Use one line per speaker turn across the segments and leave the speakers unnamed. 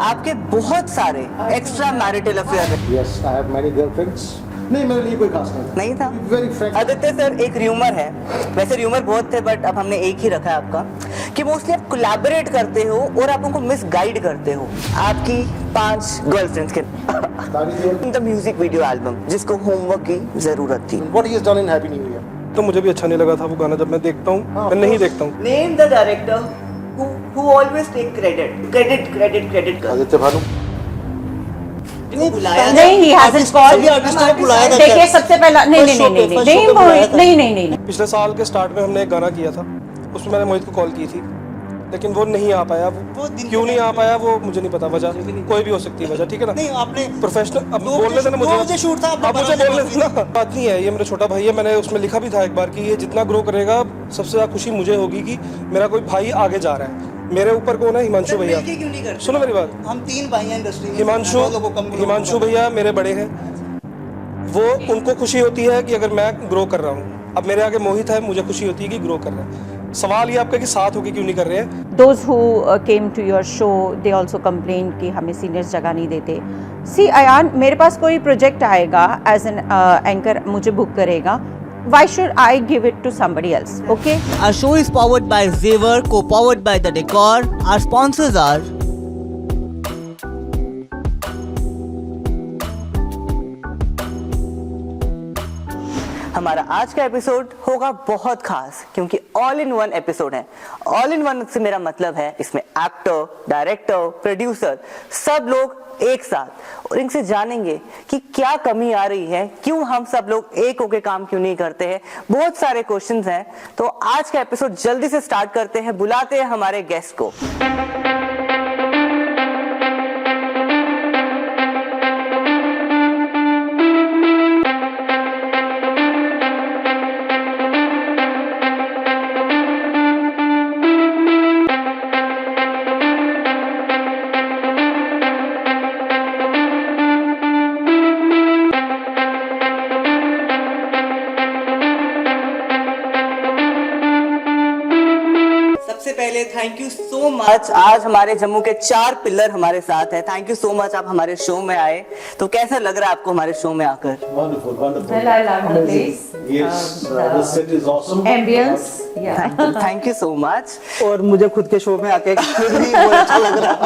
आपके बहुत सारे एक्स्ट्रा मैरिटल अफेयर है।
Yes, I have many girlfriends. नहीं, मेरे लिए कोई खास
नहीं था।
Very frank.
आदित्य सर, एक र्यूमर है, वैसे र्यूमर बहुत थे बट अब हमने एक ही रखा है आपका, कि मोस्टली आप कोलैबोरेट करते हो और आप उनको मिसगाइड करते हो आपकी 5 गर्लफ्रेंड्स के द म्यूजिक वीडियो एल्बम जिसको होमवर्क की जरूरत थी।
What he has done in Happy New Year.
तो मुझे भी अच्छा नहीं लगा था वो गाना। जब मैं देखता हूँ मैं नहीं देखता हूँ।
Name the director who always take credit कर।
आदित्य भानु.
बुलाया
नहीं, he hasn't called. देखिए सबसे पहला नहीं।
पिछले साल के स्टार्ट में हमने एक गाना किया था, उसमें मैंने मोहित को कॉल की थी, लेकिन वो नहीं आ पाया। वो क्यों नहीं आ पाया वो मुझे नहीं पता, वजह कोई भी हो सकती है वजह, ठीक है ना।
नहीं आपने
प्रोफेशनल अब बोलने देना मुझे
शूट था,
आप मुझे बोलने देना। बात नहीं है, ये मेरा छोटा भाई है। मैंने उसमें लिखा भी था एक बार कि ये जितना ग्रो करेगा सबसे ज्यादा खुशी मुझे होगी कि मेरा कोई भाई आगे जा रहा है। मेरे ऊपर कौन है? हिमांशु भैया। सुनो मेरी बात,
हम 3 भाई हैं इंडस्ट्री में।
हिमांशु भैया मेरे बड़े हैं, वो उनको खुशी होती है कि अगर मैं ग्रो कर रहा हूँ। अब मेरे आगे मोहित है, मुझे खुशी होती है कि ग्रो कर रहा है। सवाल ये आपका कि साथ होके क्यों नहीं कर रहे हैं।
Those who came to your show, they also complained कि हमें सीनियर्स जगह नहीं देते। See अयान, मेरे पास कोई प्रोजेक्ट आएगा एज एन एंकर, मुझे बुक करेगा। Why should I give it to somebody else? Okay?
Our show is powered by Zever, co-powered by The Decor. Our sponsors are
हमारा आज का एपिसोड होगा बहुत खास क्योंकि ऑल इन वन एपिसोड है। ऑल इन वन से मेरा मतलब है इसमें एक्टर, डायरेक्टर, प्रोड्यूसर सब लोग एक साथ, और इनसे जानेंगे कि क्या कमी आ रही है, क्यों हम सब लोग एक होके काम क्यों नहीं करते हैं। बहुत सारे क्वेश्चंस हैं, तो आज का एपिसोड जल्दी से स्टार्ट करते हैं। बुलाते हैं हमारे गेस्ट को। सबसे पहले थैंक यू सो मच, आज हमारे जम्मू के 4 पिलर हमारे साथ है। थैंक यू सो मच आप हमारे शो में आए। तो कैसा लग रहा है आपको हमारे शो में आकर?
Wonderful, wonderful.
Well, I love the place.
Yes, the set is awesome.
Ambience. Yeah.
Thank you so much.
और मुझे खुद के शो में आके खुद भी बहुत अच्छा लग रहा है।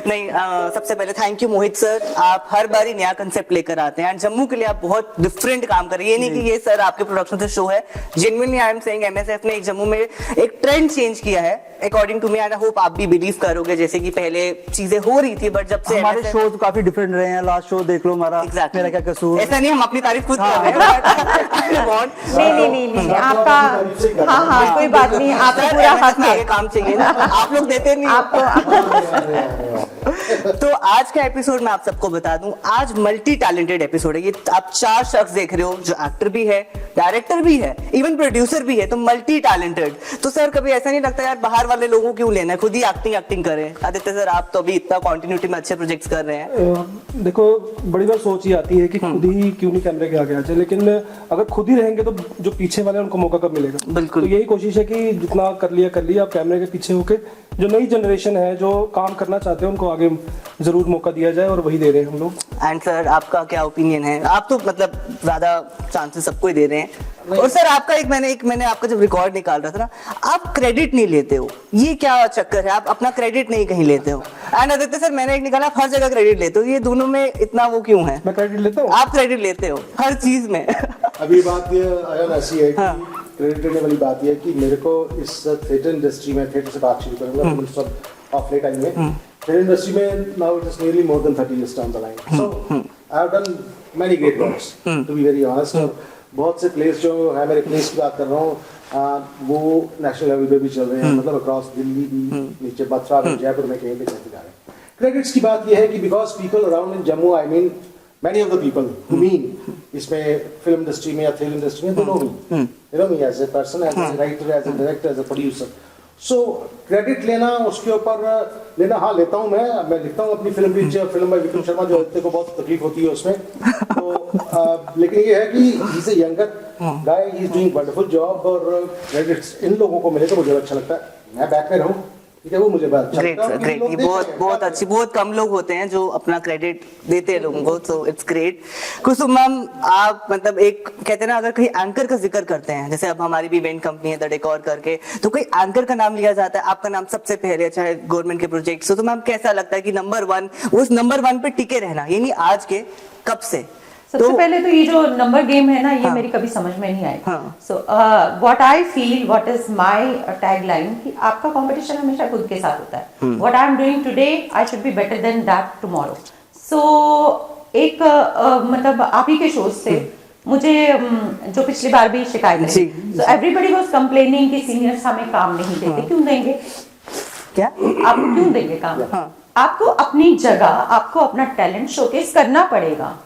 नहीं, सबसे पहले थैंक यू मोहित सर, आप हर बार ही नया कंसेप्ट लेकर आते हैं एंड जम्मू के लिए आप बहुत डिफरेंट काम कर रहे हैं। ये नहीं कि ये सर आपके प्रोडक्शन से शो है, genuinely I am saying MSF ने एक जम्मू में एक ट्रेंड चेंज किया है according to me and I hope आप भी बिलीव करोगे। जैसे कि पहले चीजें हो रही थी बट जब से
हमारे शो तो काफी डिफरेंट रहे हैं। लास्ट शो देख लो हमारा,
Exactly.
मेरा क्या कसूर।
ऐसा नहीं हम अपनी तारीफ खुद कर रहे हैं।
नहीं, आपका हाँ कोई बात नहीं, आपका पूरा हक है।
काम चाहिए ना, आप लोग देते नहीं
आपको
तो आज का एपिसोड मैं आप सबको बता दूं, आज मल्टी टैलेंटेड एपिसोड है। ये आप 4 शख्स देख रहे हो जो एक्टर भी है, डायरेक्टर भी है, इवन प्रोड्यूसर भी है, तो मल्टी टैलेंटेड। तो सर कभी ऐसा नहीं लगता यार बाहर वाले लोगों क्यों लेना है, खुद ही एक्टिंग करें? आदित्य सर आप तो अभी इतना कंटिन्यूटी में अच्छे प्रोजेक्ट्स कर रहे हैं।
देखो बड़ी बार सोच ही आती है कि खुद ही क्यों नहीं कैमरे के आगे आ जाए, लेकिन अगर खुद ही रहेंगे तो जो पीछे वाले हैं उनको मौका कब मिलेगा।
बिल्कुल।
तो यही कोशिश है कि जितना कर लिया आप कैमरे के पीछे होके जो नई जनरेशन है जो काम करना चाहते हैं उनको आगे जरूर मौका दिया जाए, और वही दे रहे हैं हम लोग।
एंड सर आपका क्या ओपिनियन है? आप तो मतलब ज्यादा चांसेस सबको ही दे रहे हैं। और सर आपका मैंने आपका जब रिकॉर्ड निकाल रहा था ना, आप क्रेडिट नहीं लेते हो, ये क्या चक्कर है? आप अपना क्रेडिट नहीं कहीं लेते हो। एंड आदित्य सर मैंने एक निकाला, आप हर जगह क्रेडिट लेते हो, ये दोनों में इतना वो क्यों है?
मैं क्रेडिट लेता हूँ।
आप क्रेडिट लेते हो हर चीज में।
अभी बात ये आयन ऐसी है कि क्रेडिट लेने वाली बात ये है कि मेरे को इस थिएटर इंडस्ट्री में, थिएटर से बात शुरू करूंगा सब ऑफ लेट आएंगे, थिएटर इंडस्ट्री में now it is nearly more than 30 years down the line. So I have done many great works, to be very honest. बहुत से प्लेस जो है, मेरे प्लेस की बात कर रहा हूँ, वो नेशनल लेवल पे भी चल रहे हैं, मतलब अक्रॉस दिल्ली भी, नीचे मथुरा में, जयपुर में कहीं पे चलते जा रहे हैं। क्रेडिट्स की बात ये है कि because people around in Jammu, I mean many of the people who mean इसमें फिल्म इंडस्ट्री में या थिएटर इंडस्ट्री में, they know me as a person, as a writer, as a director, as a producer. So credit लेना, उसके ऊपर लेना, हाँ लेता हूँ मैं लिखता हूँ अपनी फिल्म भी, फिल्म में विक्रम शर्मा जो इतने को बहुत तकलीफ होती है उसमें, तो लेकिन ये है कि he is a younger guy, he is doing wonderful job, और क्रेडिट्स इन लोगों को मिले तो मुझे अच्छा लगता है। मैं बैक में रहूँ, ठीक है, वो मुझे बात
ग्रेट सर, ग्रेट। ये बहुत अच्छी, बहुत कम लोग होते हैं जो अपना क्रेडिट देते हैं लोगों को, so it's great. Kusum ma'am, आप मतलब एक कहते हैं ना, अगर कहीं एंकर का जिक्र करते हैं, जैसे अब हमारी भी इवेंट कंपनी है द डेकोर करके, तो कोई एंकर का नाम लिया जाता है, आपका नाम सबसे पहले, चाहे गवर्नमेंट के प्रोजेक्ट हो, तो मैम कैसा लगता है कि नंबर 1, उस नंबर 1 पे टिके रहना, ये नहीं आज के, कब से?
सबसे पहले तो ये जो नंबर गेम है ना, ये मेरी कभी समझ में नहीं आई। So what I feel, what is my tag line, कि आपका कंपटीशन हमेशा खुद के साथ होता है। What I am doing today, I should be better than that tomorrow. So एक मतलब आप ही के शोज से मुझे जो पिछली बार भी शिकायत रही, सो एवरीबॉडी वाज कंप्लेनिंग कि सीनियर्स हमें काम नहीं देते। क्यों देंगे?
क्या
आपको क्यों देंगे काम? आपको अपनी जगह, आपको अपना टैलेंट शोकेस करना पड़ेगा।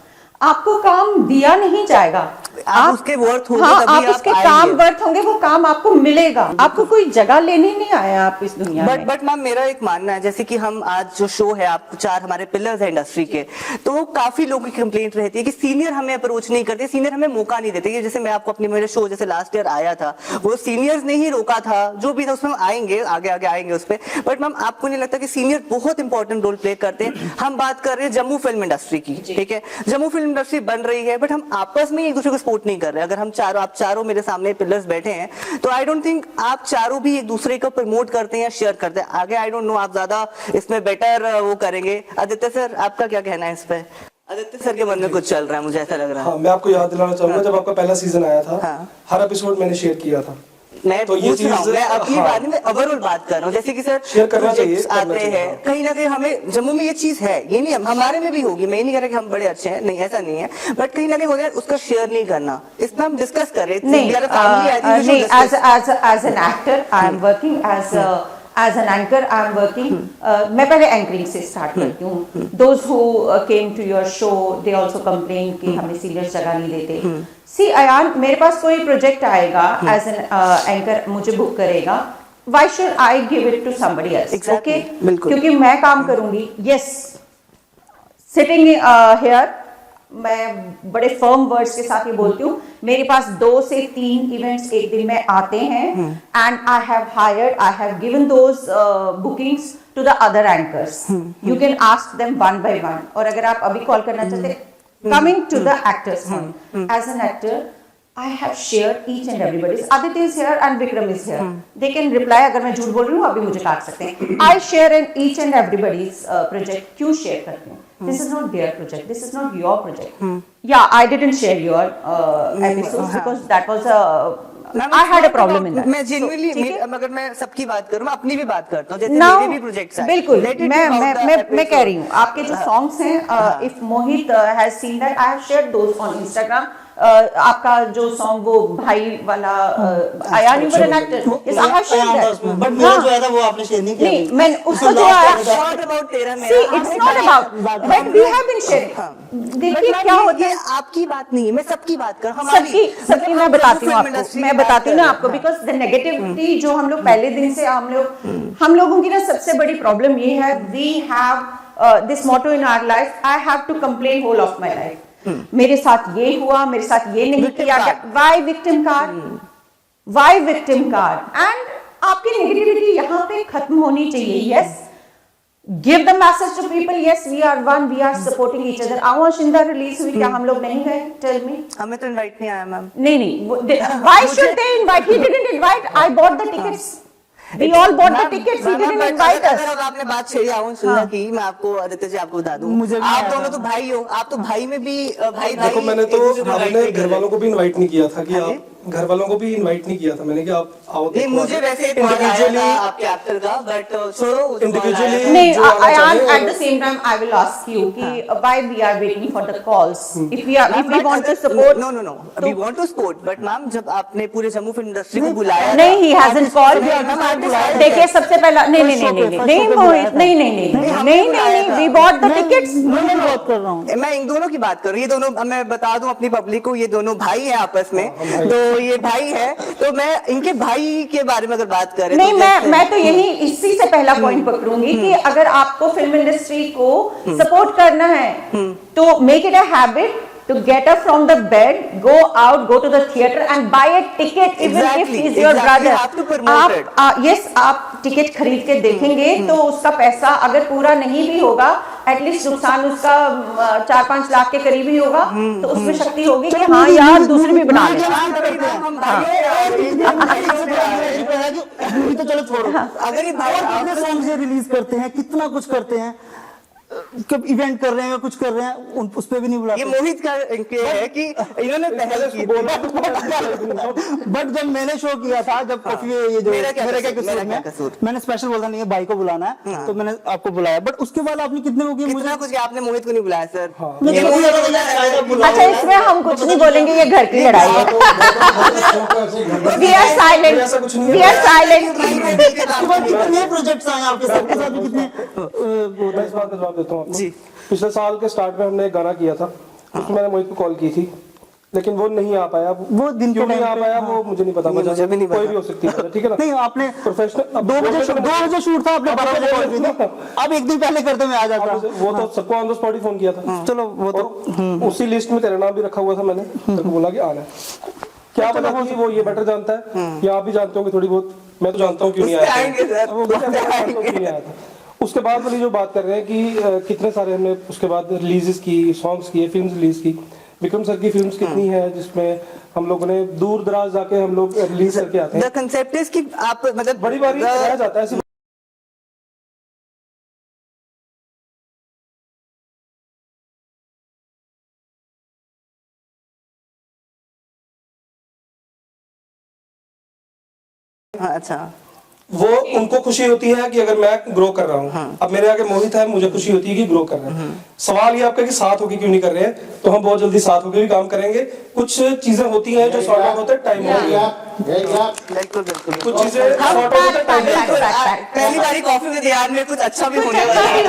आपको काम दिया नहीं जाएगा,
आप उसके वर्थ होंगे,
हाँ,
तभी
आप उसके
आएंगे।
काम वर्थ होंगे, वो काम आपको मिलेगा। आपको कोई जगह लेने नहीं आया आप इस दुनिया में।
बट मैम, मेरा एक मानना है, जैसे कि हम आज जो शो है, आप 4 हमारे पिलर्स है इंडस्ट्री के, तो काफी लोगों की कंप्लेंट रहती है कि सीनियर हमें अप्रोच नहीं करते, सीनियर हमें मौका नहीं देते। ये जैसे मैं आपको अपने मेरे शो जैसे लास्ट ईयर आया था, वो सीनियर्स ने ही रोका था, जो भी था उसमें आएंगे, आगे आगे आएंगे उस पर। बट मैम, आपको नहीं लगता कि सीनियर बहुत इंपॉर्टेंट रोल प्ले करते हैं? हम बात कर रहे हैं जम्मू फिल्म इंडस्ट्री की, ठीक है, जम्मू फिल्म इंडस्ट्री बन रही है, बट हम आपस में एक दूसरे को सपोर्ट नहीं कर रहे। अगर हम चारों, आप चारों मेरे सामने पिलर्स बैठे हैं, तो आई डोंट थिंक आप चारों भी एक दूसरे को प्रमोट करते हैं या शेयर करते हैं आगे। आई डोंट नो, आप ज्यादा इसमें बेटर वो करेंगे। आदित्य सर, आपका क्या कहना है इस पे? आदित्य सर के मन में कुछ चल रहा है, मुझे ऐसा लग रहा है।
हाँ, मैं आपको याद दिलाना चाहूंगा, जब आपका पहला सीजन आया था, हर एपिसोड मैंने शेयर किया था।
मैं
तो ये चीज,
मैं अपनी बात में ओवरऑल बात कर रहा हूँ, जैसे कि सर
शेयर करना चाहिए,
आते हैं कहीं ना कहीं, हमें जम्मू में ये चीज है, ये नहीं हमारे में भी होगी, मैं ये नहीं कह रहा कि हम बड़े अच्छे हैं, नहीं ऐसा नहीं है, बट कहीं ना कहीं होता है उसका शेयर नहीं करना। इसमें हम डिस्कस करें
नहीं, as an actor I am working, as an anchor I am working. मैं पहले एंकरिंग से स्टार्ट करती हूँ। Those who came to your show, they also complain कि हमें सीनियर्स जगह नहीं देते। सी अयान, मेरे पास कोई प्रोजेक्ट आएगा, एज एन एंकर मुझे बुक करेगा, why should I give it to somebody else? Okay, क्योंकि मैं काम करूंगी। यस, सिटिंग हियर, मैं बड़े फर्म वर्ड्स के साथ ये बोलती हूँ, मेरे पास 2 से 3 इवेंट्स एक दिन में आते हैं, and I have given those bookings to the other anchors. You can ask them one by one. और अगर आप अभी कॉल करना चाहते हैं, coming to the actors point, as an actor I have shared each and everybody's, Aditya is here and Vikram is here, they can reply। अगर मैं झूठ बोल रही हूँ अभी मुझे काट सकते हैं। I share in each and everybody's project। क्यों शेयर करती हूँ? This is not their project, this is not your project। Yeah, I didn't share your episodes because that was a I had a problem in that।
मैं genuinely, अगर मैं सबकी बात करूँ, मैं अपनी भी बात करता हूँ, जैसे
Now,
मेरे भी प्रोजेक्ट्स हैं।
बिल्कुल, मैं कह रही हूँ, आपके जो सॉन्ग्स हैं, if Mohit has seen that, I have shared those on Instagram। आपका जो सॉन्ग वो भाई वाला, Ayan, you were an actor, yes I have shared that,
but मेरा जो है वो आपने शेयर नहीं किया।
नहीं, मैं उसको जो आया,
नॉट अबाउट तेरा
सी
मेरा,
it's not about, but we have been sharing. देखिए क्या होता है,
आपकी बात नहीं है, मैं सबकी बात कर,
सबकी मैं बताती हूँ आपको, मैं बताती हूँ ना आपको, बिकॉज द नेगेटिविटी जो हम लोग पहले दिन से हम लोगों की ना सबसे बड़ी प्रॉब्लम ये है, we have this motto in our life, I have to complain whole of my life. मेरे साथ ये हुआ, मेरे साथ ये नहीं किया, why victim card, why victim card. And आपकी नेगेटिविटी यहाँ पे खत्म होनी चाहिए। Yes, give the message to people, yes we are one, we are supporting each other. आवाज शिंदा रिलीज हुई, क्या हम लोग नहीं गए? Tell me.
हमें तो इनवाइट नहीं आया मैम।
नहीं, why should they invite? He didn't invite, I bought the tickets, we all bought the tickets, he didn't invite us।
अगर आपने बात छेड़ी आवन सुनना की, मैं आपको आदित्य जी आपको बता दूं, आप दोनों तो भाई हो, आप तो भाई में भी भाई।
देखो, मैंने तो हमने घर वालों को भी इनवाइट नहीं किया था कि आप, घर वालों को भी इनवाइट नहीं किया था मैंने कि आप आओ।
नहीं, मुझे वैसे इंडिविजुअली आपके एक्टर का, बट छोड़ो
इंडिविजुअली
नहीं, at the same time I will ask you कि why we are waiting for the calls, if we want to support।
no we want to support, but ma'am जब आपने पूरे Jammu film industry को बुलाया,
नहीं, he hasn't called। देखिए सबसे पहला, नहीं, मोहित, नहीं, we bought the tickets। मैं बात कर रहा हूँ,
मैं इन दोनों की बात कर रहा हूँ। ये दोनों, मैं बता दूं अपनी पब्लिक को, ये दोनों भाई हैं आपस में, तो ये भाई है, तो मैं इनके भाई के बारे में अगर बात करें,
नहीं, मैं तो यही इसी से पहला पॉइंट पकड़ूंगी कि अगर आपको फिल्म इंडस्ट्री को सपोर्ट करना है, तो make it a habit to get up from the bed, go out, go to the theater and buy a ticket, even if he's your brother।
You have to promote it।
yes, आप ticket खरीद के देखेंगे तो उसका पैसा अगर पूरा नहीं भी होगा, एटलीस्ट नुकसान उसका 4-5 लाख के करीब ही होगा, तो उसमें शक्ति होगी कि हाँ यार दूसरे भी बना लें।
तो चलो छोड़ो, अगर ये कितने सॉन्ग से रिलीज करते हैं, कितना कुछ करते हैं, कब इवेंट कर रहे हैं या कुछ कर रहे हैं, उस पे भी नहीं बुलाते।
ये मोहित का है कि इन्होंने पहले की बोला।
बट जब मैंने शो किया था, जब कॉफी ये जो
मेरा क्या
कसूर, मैंने स्पेशल बोला नहीं है भाई को बुलाना है, तो मैंने आपको बुलाया। बट उसके बाद आपने कितने लोग
मुझे कुछ आपने मोहित को नहीं बुलाया सर।
अच्छा, इसमें हम कुछ नहीं बोलेंगे, ये घर की लड़ाई है। We are silent. We are silent.
कितने प्रोजेक्ट्स आए आपके साथ, के साथ भी कितने
मैं इस बात का जवाब देता हूँ आपको।
जी।
पिछले साल के स्टार्ट में हमने एक गाना किया था, उसमें मैंने मोहित को कॉल की थी, लेकिन वो नहीं आ पाया। वो दिन क्यों नहीं आ पाया वो मुझे नहीं पता,
मुझे भी नहीं पता।
कोई भी हो सकती है, ठीक है ना।
नहीं, आपने
प्रोफेशनल
2 बजे शूट था, आपने 12 बजे कॉल की थी। अब एक दिन पहले करते मैं आ जाता।
वो तो सबको on the spot he phone किया था।
चलो वो तो
उसी लिस्ट में तेरा नाम भी रखा हुआ था मैंने, तो बोला कि आना है। क्या पता कि वो ये बेटर जानता है या आप भी जानते होंगे थोड़ी बहुत, मैं तो जानता हूँ क्यों नहीं आया था। उसके बाद वाली जो बात कर रहे हैं कि कितने सारे हमने उसके बाद रिलीजेस की, सॉन्ग्स किए, फिल्म्स रिलीज की। विक्रम सर की फिल्म्स कितनी है जिसमें हम लोगों ने दूर दराज जाके हम लोग रिलीज करके आते हैं।
द कंसेप्ट इज कि आप मतलब
बड़ी बारी रह जाता है ऐसी।
अच्छा,
वो उनको खुशी होती है कि अगर मैं ग्रो कर रहा हूँ। अब मेरे आगे मोहित है, मुझे खुशी होती है कि ग्रो कर रहे हैं। सवाल ये आपका कि साथ होके क्यों नहीं कर रहे हैं, तो हम बहुत जल्दी साथ होके भी काम करेंगे। कुछ चीजें होती हैं जो सॉर्ट आउट होते हैं टाइम
बिल्कुल बिल्कुल।
कुछ चीजें सॉर्ट आउट होते टाइम।
पहली बारी कॉफी विद यार में कुछ अच्छा भी होने वाला है,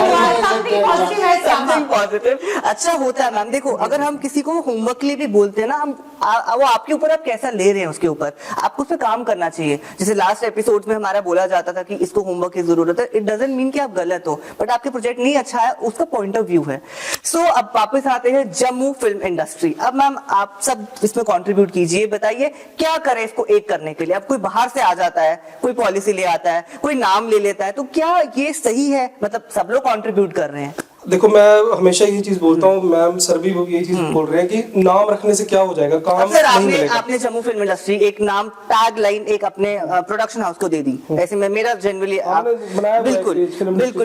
समथिंग पॉजिटिव अच्छा होता है। मैम देखो, अगर हम किसी को होमवर्क के लिए भी बोलते हैं ना, हम वो आपके ऊपर आप कैसा ले रहे हैं उसके ऊपर आपको उस पर काम करना चाहिए। जैसे लास्ट एपिसोड में हमारा बोला जाता था कि इसको होमवर्क की जरूरत है, इट डजंट मीन कि आप गलत हो, बट आपके प्रोजेक्ट नहीं अच्छा है, उसका पॉइंट ऑफ व्यू है। सो अब वापस आते हैं जम्मू फिल्म इंडस्ट्री। अब मैम आप सब इसमें कंट्रीब्यूट कीजिए, बताइए क्या करें इसको एक करने के लिए। अब कोई बाहर से आ जाता है, कोई पॉलिसी ले आता है, कोई नाम ले लेता है, तो क्या ये सही है? मतलब सब लोग कंट्रीब्यूट कर रहे हैं।
देखो, मैं हमेशा ये चीज बोलता हूँ, मैम सर भी वो ये चीज बोल रहे हैं कि नाम रखने से क्या हो जाएगा, काम
सर
नहीं मिलेगा।
आपने जम्मू फिल्म इंडस्ट्री एक नाम टैग लाइन एक अपने प्रोडक्शन हाउस को दे दी। ऐसे में मेरा जनरली बिल्कुल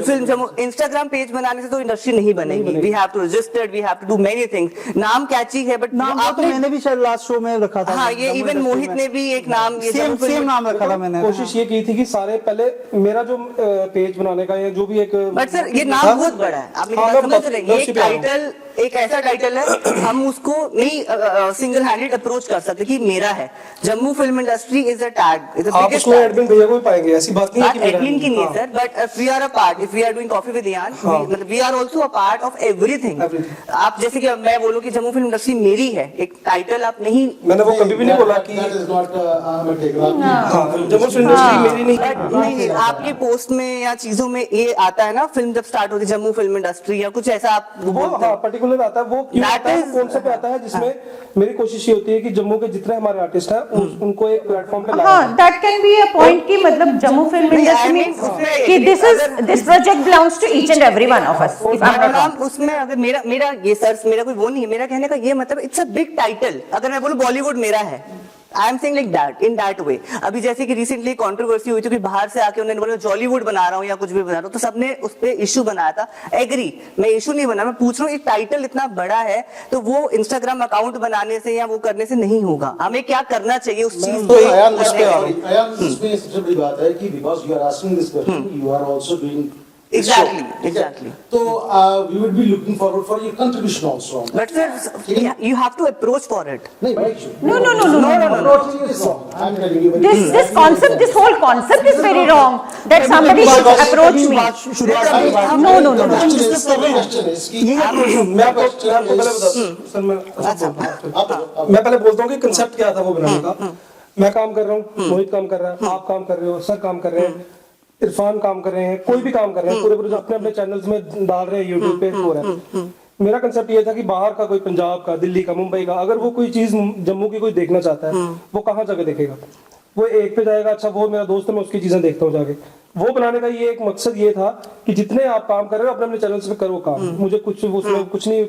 फिल्म जम्मू इंस्टाग्राम पेज बनाने से तो इंडस्ट्री नहीं बनेगी। We have to register, we have to do many things. नाम कैची है, बट
नाम तो मैंने भी शायद लास्ट शो में रखा था।
हाँ, ये इवन मोहित ने भी एक नाम
सेम नाम रखा था मैंने।
कोशिश ये की थी कि सारे पहले मेरा जो पेज बनाने का या जो भी एक,
बट सर ये नाम बहुत बड़ा है, आप मेरी बात समझ रहे हैं। एक टाइटल, एक ऐसा टाइटल है, हम उसको नहीं सिंगल हैंडेड अप्रोच कर सकते कि मेरा है। Jammu film industry is a tag.
आप उसमें एडमिन भैया को भी पाएंगे, ऐसी बात नहीं है कि
एडमिन की नहीं है sir, but if we are a part, if we are doing coffee with यान, मतलब we are also a part of everything. आप जैसे कि मैं बोलूं कि जम्मू फिल्म इंडस्ट्री मेरी है, एक टाइटल आप नहीं,
मैंने वो कभी भी नहीं बोला कि जम्मू फिल्म इंडस्ट्री मेरी नहीं।
आपकी पोस्ट में या चीजों में ये आता है ना, फिल्म जब स्टार्ट होती है जम्मू फिल्म इंडस्ट्री या कुछ ऐसा आप
पर्टिकुलर आता है। वो क्यों आता है, कौन सा पे आता है, जिसमें मेरी कोशिश ये होती है कि जम्मू के जितने हमारे आर्टिस्ट हैं उनको एक प्लेटफॉर्म पे लाया।
हाँ, that can be a point कि मतलब जम्मू फिल्म इंडस्ट्री में कि this project belongs to each and every one of us. If I am not wrong,
उसमें अगर मेरा ये सर्च, मेरा कोई वो नहीं है, मेरा कहने का ये मतलब इट्स अ बिग टाइटल। अगर मैं बोलूं बॉलीवुड मेरा है, आई am saying like that, in that way. अभी जैसे कि रिसेंटली कंट्रोवर्सी हुई थी कि बाहर से आके उन्होंने बोला जॉलीवुड बना रहा हूँ या कुछ भी बना रहा हूँ, तो सबने उस पे इशू बनाया था। एग्री, मैं इशू नहीं बना, मैं पूछ रहा हूँ एक टाइटल इतना बड़ा है तो वो इंस्टाग्राम अकाउंट बनाने से या वो करने से नहीं होगा। हमें क्या करना चाहिए उस चीज को?
इसमें सबसे बड़ी बात है कि because you are asking this question, you are also doing
Exactly.
So we would be looking forward for your contribution also.
But sir, you have to approach for it.
No.
No.
I'm telling you.
This concept, this whole concept is very wrong. That somebody should approach me. No.
मैं आपको पहले बता sir, मैं पहले बोलता हूँ कि concept क्या था वो बनाने का। मैं काम कर रहा हूँ, मोहित काम कर रहा है, आप काम कर रहे हो, सर काम कर रहे हैं, इरफान काम कर रहे हैं, कोई भी काम कर रहे हैं, पूरे अपने अपने चैनल्स में डाल रहे हैं, यूट्यूब पे हो रहा है। मेरा कंसेप्ट ये था कि बाहर का कोई, पंजाब का, दिल्ली का, मुंबई का, अगर वो कोई चीज जम्मू की कोई देखना चाहता है, वो कहाँ जाके देखेगा? वो एक पे जाएगा, अच्छा वो मेरा दोस्त है मैं उसकी चीजें देखता हूँ जाके। वो बनाने का ये एक मकसद ये था कि जितने आप काम कर रहे हो अपने अपने चैनल पे करो काम, मुझे कुछ उसमें कुछ नहीं,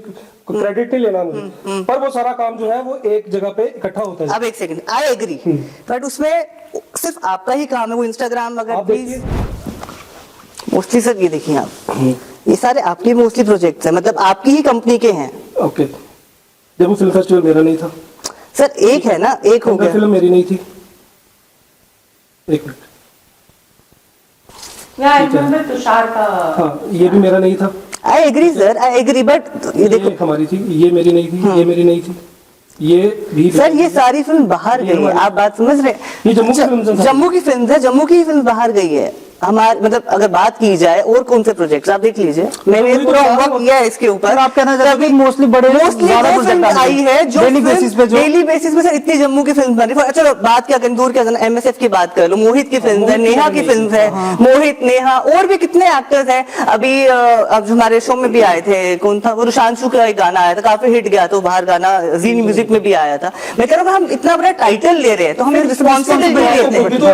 क्रेडिट नहीं लेना मुझे, पर वो सारा काम जो है वो एक जगह पे इकट्ठा होता है।
अब एक सेकंड, आई एग्री, बट उसमें सिर्फ आपका ही काम है, वो इंस्टाग्राम अगर
आप
प्लीज मोस्टली सर ये देखिए आप, ये सारे आपके मोस्टली प्रोजेक्ट्स हैं, मतलब आपकी ही कंपनी के हैं।
ओके, जम्मू फिल्म फेस्टिवल मेरा नहीं था
सर, एक है ना, एक हो गया।
फिल्म मेरी नहीं थी, एक मिनट,
तुषार का
हाँ ये भी मेरा नहीं था।
I agree sir, I agree, but ये देखो
ये हमारी थी, ये मेरी नहीं थी, ये मेरी नहीं थी, ये भी
सर, ये सारी फिल्म बाहर गई है, आप बात समझ रहे हैं?
ये जम्मू की फिल्म है।
जम्मू की फिल्म है, जम्मू की ही फिल्म बाहर गई है। हमारे मतलब अगर बात की जाए और कौन से प्रोजेक्ट्स आप देख लीजिए, मैंने पूरा होमवर्क किया है इसके ऊपर।
आप कहना चाहते हैं मोस्टली बड़े ज्यादा
फिल्म आई है जो
डेली बेसिस पे, जो
डेली बेसिस पे सर इतनी जम्मू की फिल्म बनी। चलो बात क्या करें, दूर क्या करना, एमएसएफ की बात कर लो, मोहित की फिल्म है, नेहा की फिल्म है, मोहित, नेहा, और भी कितने एक्टर्स हैं। अभी अब जो हमारे शो में भी आए थे, कौन था वो, रुशांशु का एक गाना आया था, काफी हिट गया था बाहर गाना, जी म्यूजिक में भी आया था। मैं कह रहा हूँ हम इतना बड़ा टाइटल ले रहे हैं तो हमें रिस्पॉन्सिबिलिटी
अभी तो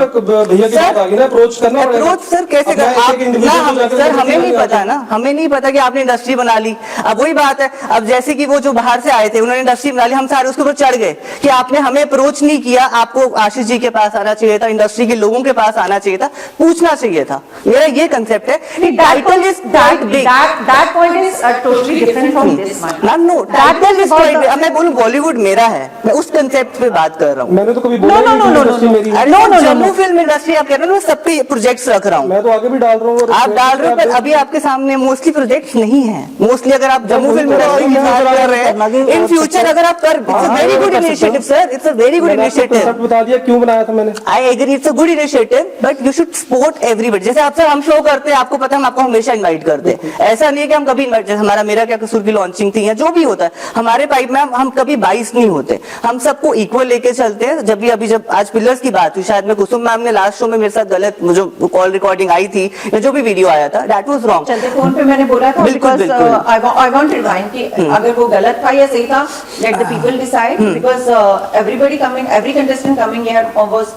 भैया की बात आ गई ना, अप्रोच करना पड़ेगा।
अप्रोच सर कैसे कर आप ना, सर हमें नहीं पता ना, हमें नहीं पता कि आपने इंडस्ट्री बना ली। अब वही बात है, अब जैसे कि वो जो बाहर से आए थे उन्होंने इंडस्ट्री बना ली, हम सारे उसके ऊपर चढ़ गए कि आपने हमें अप्रोच नहीं किया। आपको आशीष जी के पास आना चाहिए था, इंडस्ट्री के लोगों के पास आना चाहिए था, पूछना चाहिए था। मेरा ये कंसेप्ट है कि title is quite big,
that point is totally different from this one.
Ma'am no, title is quite big. अब मैं बोलूं बॉलीवुड मेरा है, मैं उस कंसेप्ट पे बात कर रहा हूँ।
मैंने तो कभी बोला नहीं कि इंडस्ट्री मेरी है।
जम्मू फिल्म इंडस्ट्री आप कह रहे हो, मैं सब पे प्रोजेक्ट्स रख रहा हूँ,
मैं तो आगे भी डाल रहा हूँ।
आप डाल रहे हो, पर अभी आपके सामने मोस्टली प्रोजेक्ट नहीं है। मोस्टली अगर आप जम्मू फिल्म इंडस्ट्री की बात कर रहे हैं, इन फ्यूचर अगर आप कर, it's a very good initiative sir, it's a very good initiative.
बता दिया क्यों बनाया था मैंने।
I agree, it's a good initiative, but you should support everybody. जैसे आपसे हम शो करते हैं, आपको पता है हम आपको हमेशा इनवाइट करते हैं, ऐसा नहीं है कि हम कभी इनवाइट, जैसे हमारा मेरा क्या कसूर की लॉन्चिंग थी या जो भी होता है हमारे पाइप में, हम कभी बाइस नहीं होते, हम सबको इक्वल लेके चलते हैं। जब भी अभी जब आज पिलर्स की बात हुई, शायद मैं कुसुम मैम ने लास्ट शो में मेरे साथ गलत जो कॉल रिकॉर्डिंग आई थी या जो भी वीडियो आया था, दैट वाज रॉन्ग।
चलते फोन पे मैंने बोला था,
बिल्कुल,
because
बिल्कुल।
I wanted mine कि अगर वो गलत था या सही था, let the people decide, because everybody coming, every contestant coming here was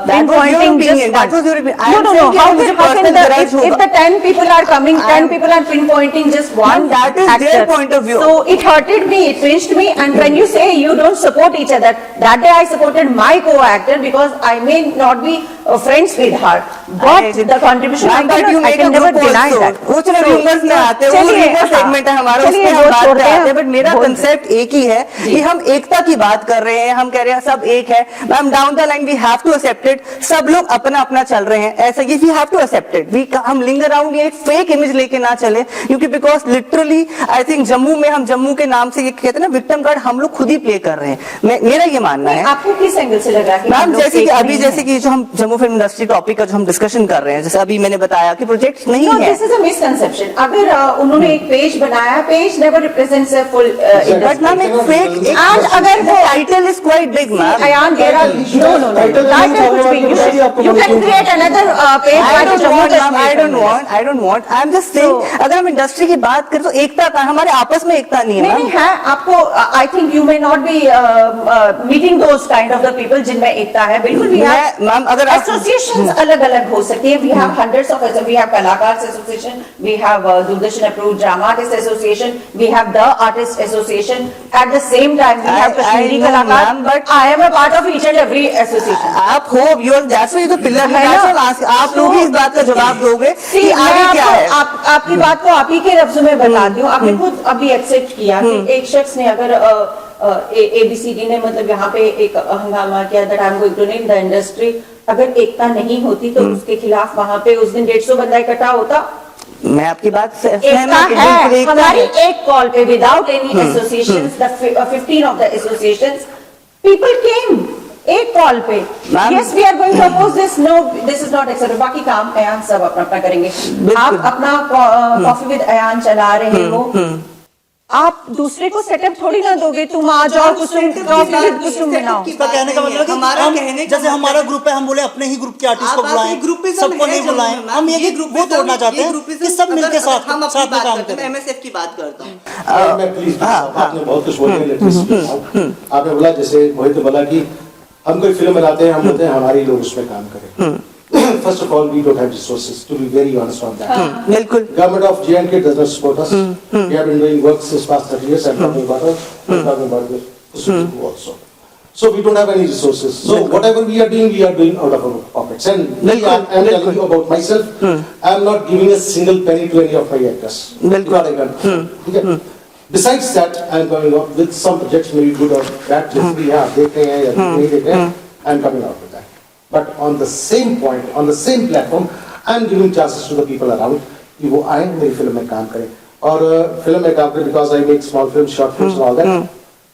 pinpointing just one.
That was your opinion. I
No,
am
no,
saying
no.
कि
How
मुझे
can, how can
personal
the,
grudge
if
होगा।
the 10 people are coming,
I
10
am-
people are pinpointing just one
Ma'am, that is
actor.
their point of view.
So it hurted me, it pinched me, and when you say you don't support each other, that day I supported my co-actor because I may not be friends with her, but the contribution I can never deny that.
वो चलो rumors में आते हैं, वो
चलिए,
rumor segment है हमारा,
चलिए,
उसमें
वो
हम बात
छोड़ते
करते हैं,
हैं।
but मेरा
बोल-
कंसेप्ट एक ही है कि हम एकता की बात कर रहे हैं, हम कह रहे हैं सब एक है। Ma'am down the line we have to accept it, सब लोग अपना अपना चल रहे हैं, ऐसा ये we have to accept it. हम लिंगर अराउंड ये एक फेक इमेज लेके ना चले, क्योंकि because literally I think Jammu में हम जम्मू के नाम से ये कहते हैं ना विक्टिम कार्ड, हम लोग खुद ही प्ले कर रहे हैं। मेरा ये मानना है।
आपको किस एंगल से लगा कि हम
मैम
लोग
जैसे कि
fake
अभी
नहीं
जैसे
हैं?
कि जो हम जम्मू फिल्म इंडस्ट्री टॉपिक का जो हम डिस्कशन कर रहे हैं, जैसे अभी मैंने बताया कि प्रोजेक्ट नहीं
No,
है।
this is a misconception. अगर उन्होंने एक पेज बनाया, page never represents a full
but
industry.
Ma'am एक फेक,
And अगर वो
title is quite big ma'am.
Ayan, there are no.
Title
That
नहीं
कुछ भी
चाहिए,
you
आपको
you can
बोलूं।
create another page
I
by
don't
Jammu
want, ma'am,
Kashmir.
I don't want. I'm just saying, अगर हम इंडस्ट्री की बात करें तो एकता का, हमारे आपस में एकता नहीं है
नहीं
मैम।
है आपको, I think you may not be meeting those kind of the people जिनमें एकता है। बिल्कुल भी
मैम अगर आप
एसोसिएशंस अलग अलग हो सकती है। We have hundreds of, we have कलाकार association, we have Doordarshan approved drama artist association, we have the artist association, at the same time we have Kashmiri
know,
कलाकार,
ma'am, but-
I am a part of each and every association.
आप हो your that's why the pillar है
है
ना,
ना?
आप लोग ही इस बात का जवाब दोगे कि आगे क्या है।
आपकी बात को आप ही के लफ्जों में बताती हूँ। आपने खुद अभी एक्सेप्ट किया कि एक शख्स ने अगर ABCD ने मतलब यहाँ पे एक हंगामा किया that I am going to leave the industry, अगर एकता नहीं होती तो उसके खिलाफ वहाँ पे उस दिन 150 बंदा इकट्ठा होता।
मैं आपकी बात से
एकता
सहमत हूं, बिल्कुल
है
एकता
हमारी
है।
एक कॉल पे without any associations, the 15 of the associations people came एक कॉल पे।
Ma'am-
yes we are going to oppose this, no this is not acceptable. बाकी काम अयान सब अपना अपना करेंगे। आप अपना कॉफी विद अयान चला रहे हो, आप दूसरे को सेटअप थोड़ी ना दोगे, तुम आ जाओ कुसुम कॉफी विद कुसुम बनाओ।
इसका कहने का मतलब
हमारा
है कि
कहने
हम
का
जैसे हमारा ग्रुप है, हम बोले अपने ही ग्रुप के आर्टिस्ट को
आप
बुलाएं,
ग्रुपिज्म
सबको
है
नहीं
जम्मू
बुलाएं।
में,
हम ये वो तोड़ना चाहते हैं कि सब मिलकर साथ
हम
साथ में काम
मैं
करें।
एमएसएफ की बात करता हूँ।
मैं प्लीज, आपने बहुत कुछ बोले, आपने बोला जैसे मोहित ने बोला कि हम कोई फिल्म बनाते हैं, हम बोलते हैं हमारे लोग उसमें काम करें। first of all, we don't have resources, to be very honest on that.
बिल्कुल
Government of J&K does not support us. We have been doing work since past 30 years. I'm talking about us. I'm talking about the Suzuki also. So we don't have any resources. So whatever we are doing out of our pockets. And me, I'm telling you about myself. I'm not giving a single penny to any of my actors.
बिल्कुल।
Not even. Okay. Besides that, I'm coming up with some projects, maybe good or bad. जैसे कि हाँ देख रहे हैं या नहीं देख रहे हैं. I'm coming out with that. But on the same point, on the same platform, I'm giving chances to the people around कि वो आए मेरी फिल्म में काम करें. और फिल्म में काम करें because I make small films, short films and all that.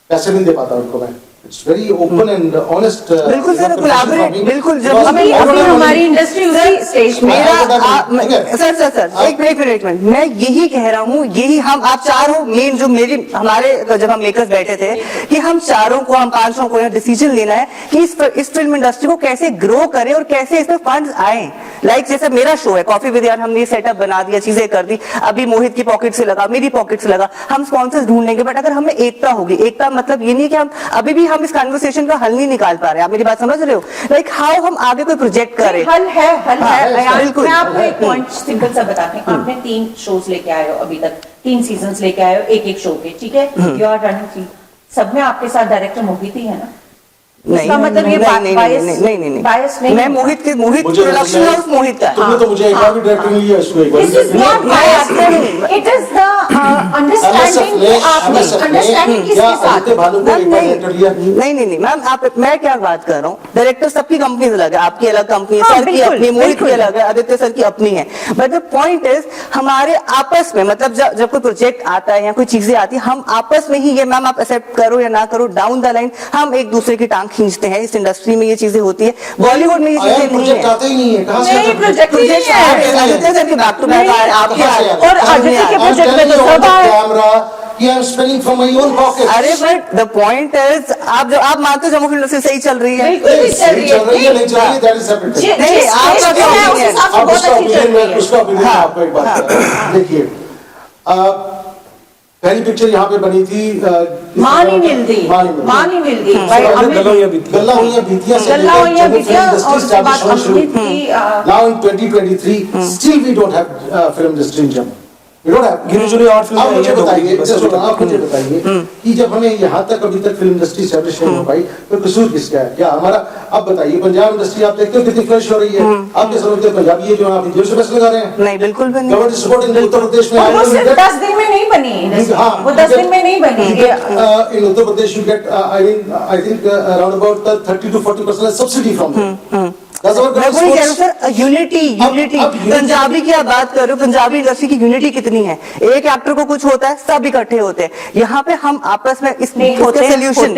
पैसे नहीं दे पाता उनको मैं. It's very open and honest.
बिल्कुल सर, कोलैबोरेट बिल्कुल जब
अभी हमारी इंडस्ट्री उसी स्टेज में
सर एक मिनट मैं यही कह रहा हूँ, यही हम आप चारों मेन जो मेरी हमारे जब हम मेकर्स बैठे थे कि हम चारों को हम पांचों को यह डिसीजन लेना है कि इस फिल्म इंडस्ट्री को कैसे ग्रो करें और कैसे इसमें फंड्स आए. लाइक जैसे मेरा शो है कॉफी विद यान, हमने सेटअप बना दिया, चीजें कर दी, अभी मोहित की पॉकेट से लगा, मेरी पॉकेट से लगा, हम स्पॉन्सर्स ढूंढेंगे. बट अगर हमें एकता होगी, एकता मतलब ये नहीं कि हम अभी भी हम इस कन्वर्सेशन का हल नहीं निकाल पा रहे. आप मेरी बात समझ रहे हो? लाइक हाउ हम आगे कोई प्रोजेक्ट करें.
हल है
बिल्कुल.
मैं आपको एक पॉइंट सिंपल सा बताती हूँ. आपने 3 शोज लेके आए हो, अभी तक 3 सीजन्स लेके आए हो एक शो के, ठीक है? You are running 3. सब में आपके साथ डायरेक्टर मोहित ही है ना? इसका मतलब ये
नहीं
बायस नहीं.
मैं मोहित प्रोडक्शन हाउस मोहित का.
तुमने तो मुझे एक बार भी डायरेक्टर नहीं लिया इसको एक बार.
This is not bias. It is the understanding कि आपने understanding किसके साथ.
नहीं मैम, आप मैं क्या बात कर रहा हूँ, डायरेक्टर सबकी कंपनी अलग है. आपकी अलग कंपनी है, सर की अपनी, मोहित की अलग है, आदित्य सर की अपनी है. बट द पॉइंट इज हमारे आपस में मतलब जब कोई प्रोजेक्ट आता है या कोई चीजें आती है, हम आपस में ही ये मैम आप एक्सेप्ट करो या ना करो, डाउन द लाइन हम एक दूसरे की टांग खींचते हैं. इस इंडस्ट्री में ये चीजें होती है, बॉलीवुड में ये चीजें नहीं है.
आते ही नहीं है. कहाँ से
नहीं, प्रोजेक्ट नहीं है.
आदित्य सर के बैक टू बैक आपके
और आदित्य के प्रोजेक्ट में तो सब आए.
I am spending from my own pocket.
अरे बट द पॉइंट इज आप मानते हो जम्मू फिल्म इंडस्ट्री सही चल रही है?
बिल्कुल भी चल रही है.
नहीं चल रही है, that is separate thing.
नहीं, आपका क्या
मैं
opinion?
उस हिसाब से
अब
बहुत अच्छी चल रही है.
उसका opinion मैं आपको एक बात बता रहा हूं. देखिए, पहली पिक्चर यहाँ पे बनी थी
मां नहीं मिलती. भाई हमें
गल्ला हुइयां बीतियां
और उसके बाद अमृत की
now in 2023 still we don't have film industry in Jammu. We don't have.
गिरिजुली आर्ट फिल्म
आप मुझे बताइए कि जब हमें यहाँ तक अभी तक फिल्म इंडस्ट्री एस्टैब्लिश नहीं हो पाई तो कसूर किसका है? क्या हमारा? अब बताइए, पंजाब इंडस्ट्री आप देखते हो कितनी फ्लश हो रही है. आप क्या समझते हो पंजाबी ये जो आप जेल से पैसे लगा रहे हैं?
नहीं, बिल्कुल भी नहीं.
Government support in Uttar Pradesh में
वो सिर्फ 10 दिन में नहीं बनी. वो 10 दिन में नहीं बनी.
in Uttar Pradesh you get I think around about 30 to 40% subsidy from them. That's our
मैं वही कह रहा हूँ सर, यूनिटी
अब
पंजाबी की आप बात कर रहे हो, पंजाबी इंडस्ट्री की यूनिटी कितनी है? एक एक्टर को कुछ होता है, सब इकट्ठे होते हैं. यहाँ पे हम आपस में इस सोल्यूशन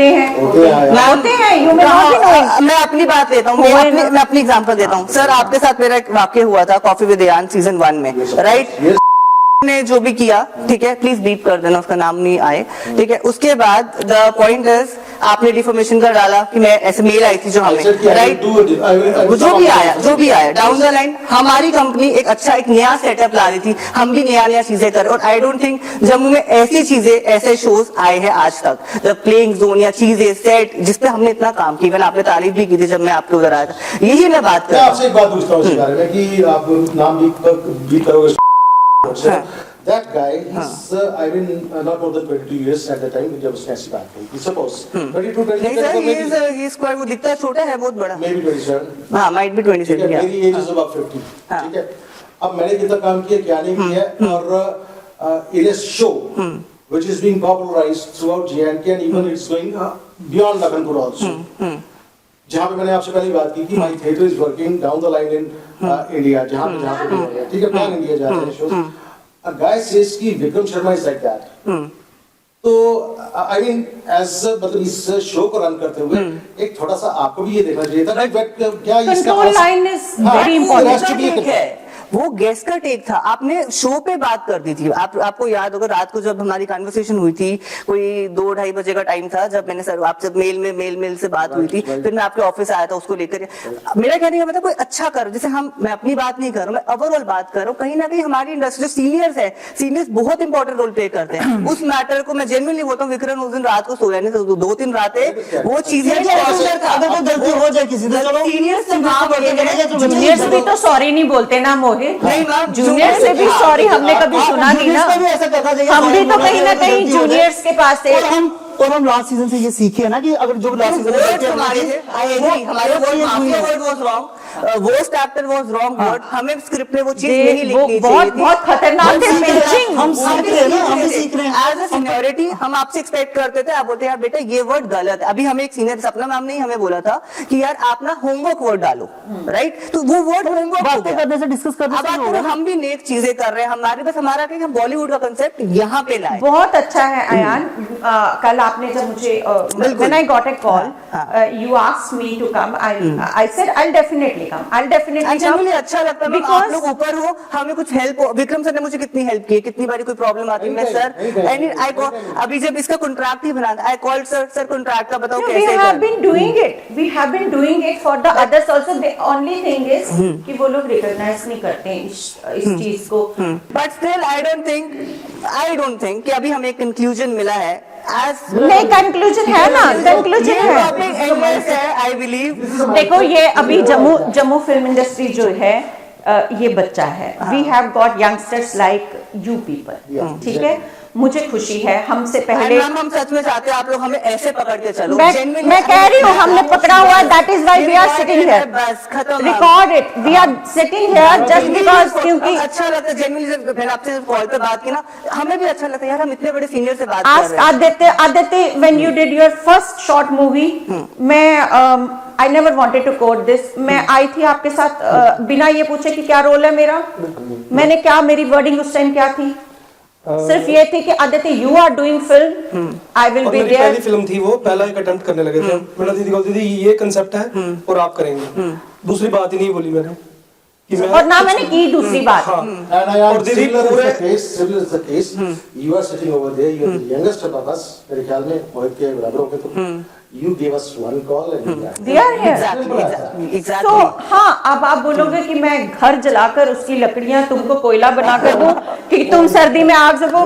मैं अपनी बात लेता हूँ, मैं अपनी एग्जांपल देता हूँ. सर आपके साथ मेरा एक वाक्य हुआ था कॉफी विद यान सीजन 1 में, राइट? ने जो भी किया, ठीक है, प्लीज बीप कर देना, उसका नाम नहीं आए, ठीक है. उसके बाद द पॉइंट इज आपने डिफॉर्मेशन का डाला कि मैं ऐसे मेल आई थी जो हमें, राइट? जो भी आया डाउन द लाइन हमारी कंपनी एक अच्छा एक नया सेटअप ला रही थी, हम भी नया चीजें करें. और आई डोंट थिंक जम्मू में ऐसी चीजें ऐसे शोज आए हैं आज तक, द प्लेइंग जोन या चीजें सेट जिसपे हमने इतना काम किया. मैंने आपने तारीफ भी की थी जब मैं आपके उधर आया था. यही मैं बात कर रहा हूँ.
आपसे एक बात पूछता हूँ इस बारे में कि आप नाम भी करोगे. That guy is, I mean, not more than 22 years at the time जब उसने ऐसी बात कही. Suppose 22, 23.
नहीं सर, he is quite, वो दिखता छोटा है, बहुत बड़ा.
Maybe 27.
हाँ, might be 27.
मेरी एज इज अबाउट 50. ठीक है. अब मैंने कितना काम किया, क्या नहीं किया, और in a show which is being popularized throughout J&K and even it's going beyond Lakhanpur also. जहाँ पे मैंने आपसे पहले बात की कि my theatre is working down the line in India, जहाँ पे भी है, ठीक है, pan India जाते हैं shows. A guy says कि Vikram Sharma is like that. तो I mean as मतलब इस शो को रन करते हुए एक थोड़ा सा आपको भी ये देखना चाहिए था कि क्या इसका
control line is very important.
वो गेस्ट का टेक था, आपने शो पे बात कर दी थी। आपको याद होगा रात को जब हमारी कन्वर्सेशन हुई थी, कोई 2-2:30 बजे का टाइम था, जब मैंने सर आपसे मेल से बात हुई थी, फिर मैं आपके ऑफिस आया था उसको लेकर। मेरा कहने का मतलब कोई अच्छा करो, जैसे मैं अपनी बात नहीं कर रहा हूँ, मैं ओवरऑल बात कर रहा हूँ। कहीं ना कहीं हमारी इंडस्ट्री सीनियर्स है, सीनियर्स बहुत इंपॉर्टेंट रोल प्ले करते हैं उस मैटर को। मैं जेन्युइनली बोलता हूँ, विक्रम उस दिन रात को सोया नहीं, 2-3 रातें वो चीजें
अगर कोई गलती हो जाए किसी से, चलो
सीनियर्स से
जूनियर्स भी तो सॉरी नहीं बोलते ना मोहित,
नहीं मैम,
जूनियर से भी सॉरी हमने कभी सुना नहीं ना।
ऐसा करना चाहिए,
हम भी तो कहीं ना कहीं जूनियर्स के पास से
और हम लास्ट सीजन से ये सीखे ना कि अगर जो last
worst actor was wrong word, हमें स्क्रिप्ट में वो चीज नहीं लिखनी
बहुत बहुत खतरनाक थे पिंचिंग।
हम सीख रहे हैं ना, हम भी सीख रहे हैं।
एज अ सीनियरिटी हम आपसे एक्सपेक्ट करते थे, आप बोलते यार बेटा ये वर्ड गलत है। अभी हमें एक सीनियर सपना मैम ने हमें बोला था कि यार आप ना होमवर्क वर्ड डालो, राइट? तो वो वर्ड होमवर्क
बातें करने से डिस्कस करने
अब
से
बात करो, हम भी नेक चीजें कर रहे हैं, हमारे बस हमारा क्या हम बॉलीवुड का कंसेप्ट यहाँ पे लाए।
बहुत अच्छा है अयान। कल आपने जब मुझे when I got a call, you asked me to come. I said I'll definitely come. I'll definitely come.
मुझे अच्छा लगता है आप लोग ऊपर हो, हमें कुछ हेल्प हो। विक्रम सर ने मुझे कितनी हेल्प की है, कितनी बारी कोई प्रॉब्लम आती है, मैं सर अभी जब इसका कॉन्ट्रैक्ट ही बना, आई कॉल्ड सर कॉन्ट्रैक्ट का बताओ कैसे
We have been doing it. We have been doing it for the others also. The only thing is कि वो लोग recognize नहीं करते हैं इस चीज को।
But still I don't think कि अभी हमें एक कंक्लूजन मिला है।
नहीं, कंक्लूजन है ना, कंक्लूजन है।
आई बिलीव
देखो ये अभी जम्मू फिल्म इंडस्ट्री जो है ये बच्चा है। We have got youngsters like you people, ठीक है। मुझे खुशी है, हमसे पहले
हम सच में चाहते हैं आप लोग हमें ऐसे पकड़ के चलो।
मैं कह रही हूँ हमने पकड़ा हुआ है, that is why we are sitting here.
बस खत्म,
record it, we are sitting here just because, क्योंकि
अच्छा लगता है जेन्युइनली। मैंने आपसे कॉल पे बात की ना, हमें भी अच्छा लगता है यार, हम इतने बड़े सीनियर से बात कर रहे हैं।
Aditya when you did your first short movie, मैं I never wanted to quote this. मैं आई थी आपके साथ बिना ये पूछे कि क्या रोल है मेरा, मैंने क्या, मेरी वर्डिंग उस टाइम क्या थी, सिर्फ ये थी कि Aditya you are doing film, I will be there.
पहली फिल्म थी वो, पहला एक अटेम्प्ट करने लगे थे। मैंने दीदी को, दीदी ये कांसेप्ट है और आप करेंगे, दूसरी बात ही नहीं बोली मैंने कि मैं,
और ना मैंने की दूसरी बात।
और दीदी पूरे
you are sitting over there, you are the youngest of us, मेरे ख्याल में मोहित के बराबर होंगे तुम। You gave us one call and
We are here.
Exactly.
तो हाँ, अब आप बोलोगे कि मैं घर जलाकर उसकी लकड़ियां तुमको कोयला बनाकर दूं कि तुम सर्दी में आग सको?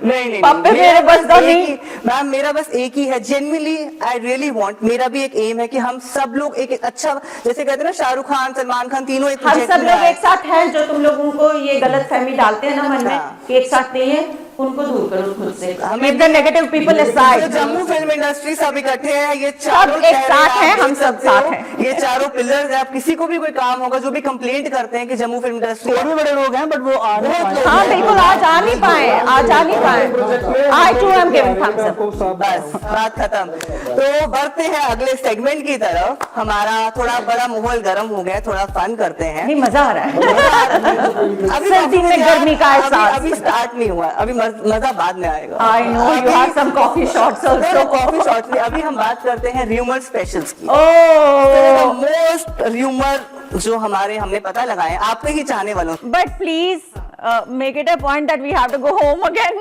नहीं
पापे मेरे बस का नहीं।
मैम मेरा बस एक ही है, जेन्युइनली आई रियली वांट, मेरा भी एक एम है कि हम सब लोग एक अच्छा, जैसे कहते हैं ना शाहरुख खान, सलमान खान, तीनों एक
हम सब लोग एक साथ हैं। जो तुम लोगों को ये गलत फहमी डालते हैं ना मन में कि एक साथ नहीं है, उनको दूर करो खुद से। Keep the negative people aside.
Jammu film industry सब इकट्ठे हैं, ये
सब
चारों
एक साथ हैं, हम सब साथ हैं।
ये चारों पिलर्स हैं। अब किसी को भी कोई काम होगा, जो भी कंप्लेंट करते हैं कि जम्मू फिल्म इंडस्ट्री,
और भी बड़े लोग हैं बट वो आ नहीं पाए।
हाँ बिल्कुल, आज आ नहीं पाए। I too am giving thumbs up.
बस बात खत्म। तो बढ़ते हैं अगले सेगमेंट की तरफ। हमारा थोड़ा बड़ा माहौल गर्म हो गया, थोड़ा फन करते हैं।
नहीं, मजा आ रहा है।
अभी
सर्दी में गर्मी का एहसास।
अभी स्टार्ट नहीं हुआ, अभी मजा बाद में आएगा।
I know you have some coffee shots also.
Coffee shots में अभी हम बात करते हैं र्यूमर स्पेशल्स की।
Oh,
मोस्ट र्यूमर जो हमने पता लगाए आपके ही चाहने वालों।
but please make it a point that we have to go home again.